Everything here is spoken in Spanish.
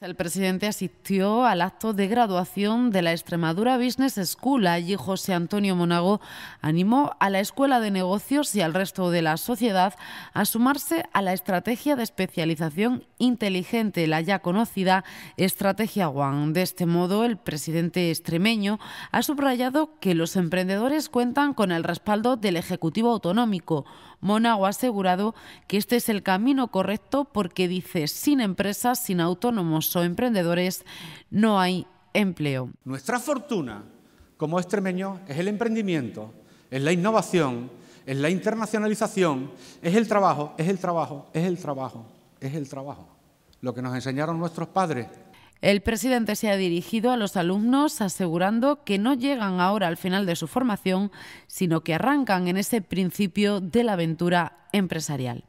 El presidente asistió al acto de graduación de la Extremadura Business School. Allí José Antonio Monago animó a la Escuela de Negocios y al resto de la sociedad a sumarse a la estrategia de especialización inteligente, la ya conocida Estrategia One. De este modo, el presidente extremeño ha subrayado que los emprendedores cuentan con el respaldo del Ejecutivo Autonómico. Monago ha asegurado que este es el camino correcto porque dice: sin empresas, sin autónomos o emprendedores, no hay empleo. Nuestra fortuna como extremeños es el emprendimiento, es la innovación, es la internacionalización, es el trabajo, es el trabajo, es el trabajo, es el trabajo. Lo que nos enseñaron nuestros padres. El presidente se ha dirigido a los alumnos asegurando que no llegan ahora al final de su formación, sino que arrancan en ese principio de la aventura empresarial.